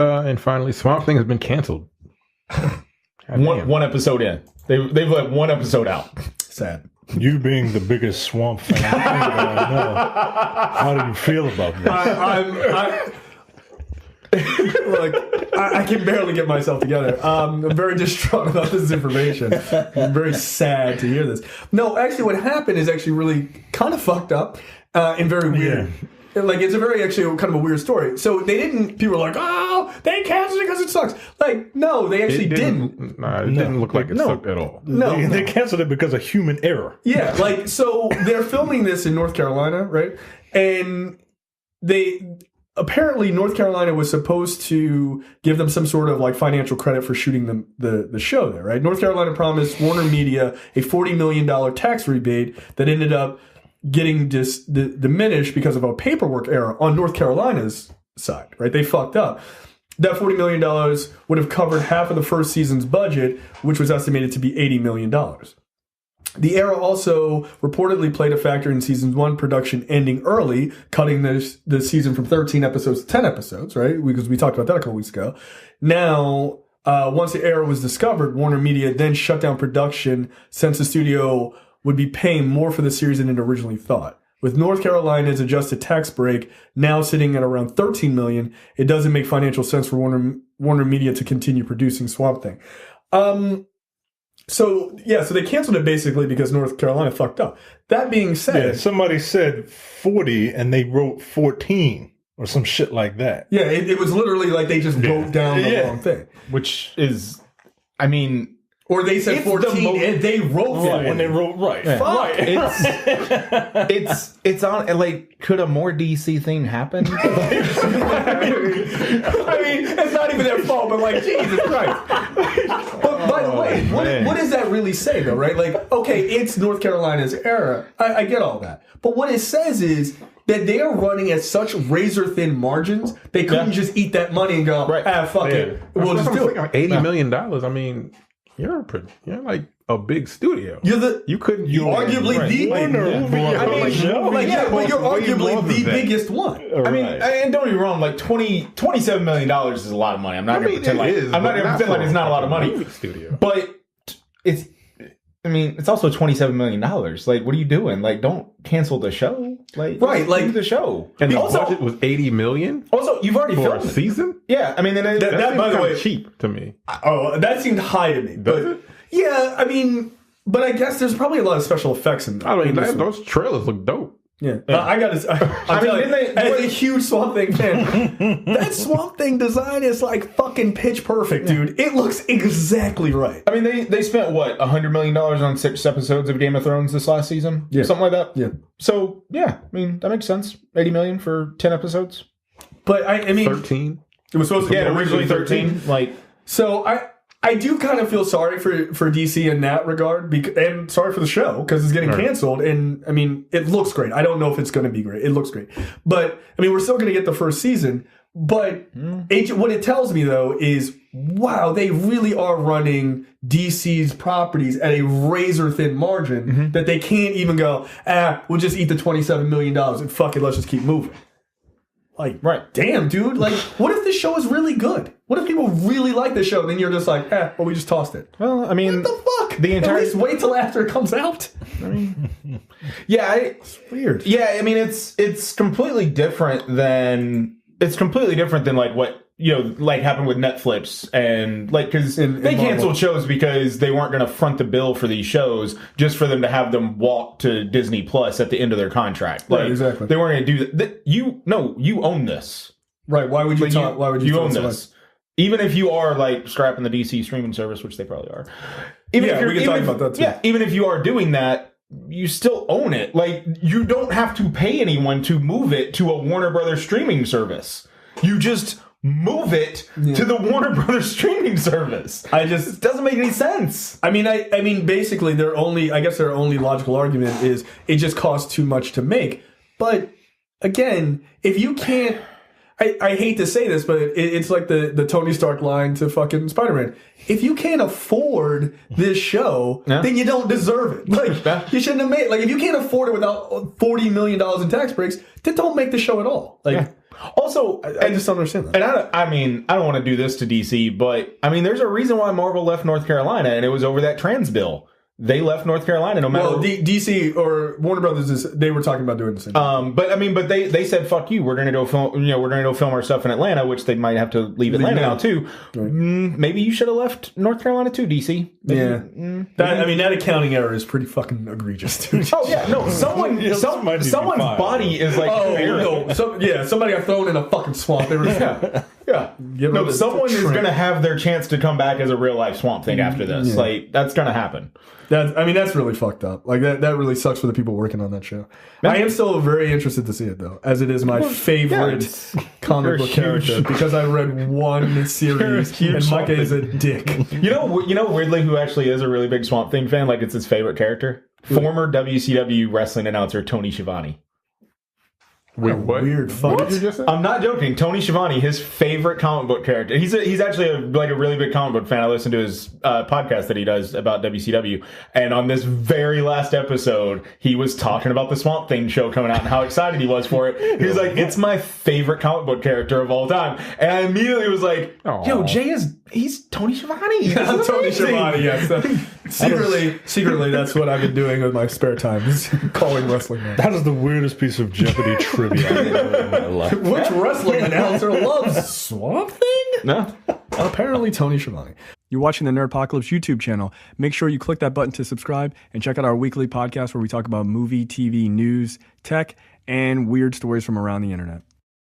And finally, Swamp Thing has been canceled. One episode in. They've let one episode out. Sad. You being the biggest Swamp fan, I know. How do you feel about this? Look, I can barely get myself together. I'm very distraught about this information. I'm very sad to hear this. No, actually, what happened is actually really kind of fucked up and very weird. Yeah. Like, it's a very, actually, kind of a weird story. So they didn't, people were like, oh, they canceled it because it sucks. Like, no, they actually didn't. Nah, it didn't look like it sucked at all. No, they canceled it because of human error. Yeah, like, so they're filming this in North Carolina, right? And apparently North Carolina was supposed to give them some sort of like financial credit for shooting the show there, right? North Carolina promised Warner Media a $40 million tax rebate that ended up getting diminished because of a paperwork error on North Carolina's side, right? They fucked up. That $40 million would have covered half of the first season's budget, which was estimated to be $80 million. The error also reportedly played a factor in season 1 production ending early, cutting the season from 13 episodes to 10 episodes, right? Because we talked about that a couple weeks ago. Now, once the error was discovered, Warner Media then shut down production since the studio would be paying more for the series than it originally thought. With North Carolina's adjusted tax break now sitting at around $13 million, it doesn't make financial sense for Warner Media to continue producing Swamp Thing. So they canceled it basically because North Carolina fucked up. That being said... Yeah, somebody said 40 and they wrote 14 or some shit like that. Yeah, it was literally like they just wrote down the wrong thing. Which is, I mean... Or they said 14 and they wrote 14. And they wrote right. Yeah. Fuck. It's on, like, could a more DC thing happen? I mean, it's not even their fault, but like, Jesus Christ. But by the way, what does that really say, though, right? Like, okay, it's North Carolina's error. I get all that. But what it says is that they are running at such razor-thin margins, they couldn't just eat that money and go, fuck it. We'll just do it. Like $80 million. I mean... You're like a big studio. You're arguably the biggest one. I mean, and don't get me wrong, like $27 million is a lot of money. I'm not going to pretend like it's not a lot of money. Studio. But it's also $27 million. Like, what are you doing? Like, don't cancel the show. Like, do the show. And the budget was $80 million. Also, you've already for filmed a season. Yeah, I mean, that by the way, cheap to me. Oh, that seemed high to me. Does it? Yeah, I mean, but I guess there's probably a lot of special effects in. I mean, those trailers look dope. Yeah, I gotta. As a huge Swamp Thing fan, that Swamp Thing design is like fucking pitch perfect, dude. It looks exactly right. I mean, they spent what $100 million on 6 episodes of Game of Thrones this last season, something like that. Yeah. So yeah, I mean that makes sense. $80 million for 10 episodes. But I mean, 13. It was supposed to be originally 13. Like, so I do kind of feel sorry for DC in that regard, and sorry for the show because it's getting canceled. And I mean, it looks great. I don't know if it's going to be great. It looks great, but I mean, we're still going to get the first season. But what it tells me though is, wow, they really are running DC's properties at a razor thin margin that they can't even go, we'll just eat the $27 million and fuck it, let's just keep moving. Like, damn, dude. Like, what if this show is really good? What if people really like this show? And then you're just like, well, we just tossed it. Well, I mean, what the fuck? At least wait till after it comes out. I mean, it's weird. Yeah, I mean, it's completely different than like what like happened with Netflix and like because they canceled shows because they weren't going to front the bill for these shows just for them to have them walk to Disney Plus at the end of their contract. Like, exactly. They weren't going to do that. You own this, right? Why would you? Why would you own this? Even if you are like scrapping the DC streaming service, which they probably are. We can talk about that too. Yeah, even if you are doing that, you still own it. Like, you don't have to pay anyone to move it to a Warner Brothers streaming service. You just move it to the Warner Brothers streaming service. It doesn't make any sense. I mean, basically, their only logical argument is it just costs too much to make. But again, if you can't, I hate to say this, but it's like the Tony Stark line to fucking Spider-Man. If you can't afford this show, then you don't deserve it. Like, you shouldn't have made. Like, if you can't afford it without $40 million in tax breaks, then don't make the show at all. Like. Yeah. Also, I just don't understand that. And I don't want to do this to DC, but I mean, there's a reason why Marvel left North Carolina, and it was over that trans bill. They left North Carolina no matter. Well, DC or Warner Brothers they were talking about doing the same. But they said fuck you. We're gonna go film. We're gonna go film our stuff in Atlanta, which they might have to leave Atlanta now too. Right. Maybe you should have left North Carolina too, DC. Maybe, that accounting error is pretty fucking egregious, dude. Oh yeah, no. Someone's body is like. Somebody got thrown in a fucking swamp. They were No, someone is gonna have their chance to come back as a real life Swamp Thing after this. Yeah. Like that's gonna happen. That's really fucked up. Like that really sucks for the people working on that show. I am still very interested to see it though, as it is my favorite comic book character because I read one series and Micah is a dick. You know, weirdly, who actually is a really big Swamp Thing fan? Like it's his favorite character. Former WCW wrestling announcer Tony Schiavone. Wait, what? Weird fuck. What did you just say? I'm not joking. Tony Schiavone, his favorite comic book character. He's actually a really big comic book fan. I listen to his podcast that he does about WCW. And on this very last episode, he was talking about the Swamp Thing show coming out and how excited he was for it. He was like, "It's my favorite comic book character of all time." And I immediately was like, "Yo, he's Tony Schiavone." Yeah, Tony Schiavone. Yes. Secretly, that's what I've been doing with my spare time. Is calling wrestling. That is the weirdest piece of Jeopardy trivia I've ever heard in my life. Which wrestling announcer loves Swamp Thing? No. Apparently Tony Schiavone. You're watching the Nerdpocalypse YouTube channel. Make sure you click that button to subscribe and check out our weekly podcast where we talk about movie, TV, news, tech, and weird stories from around the internet.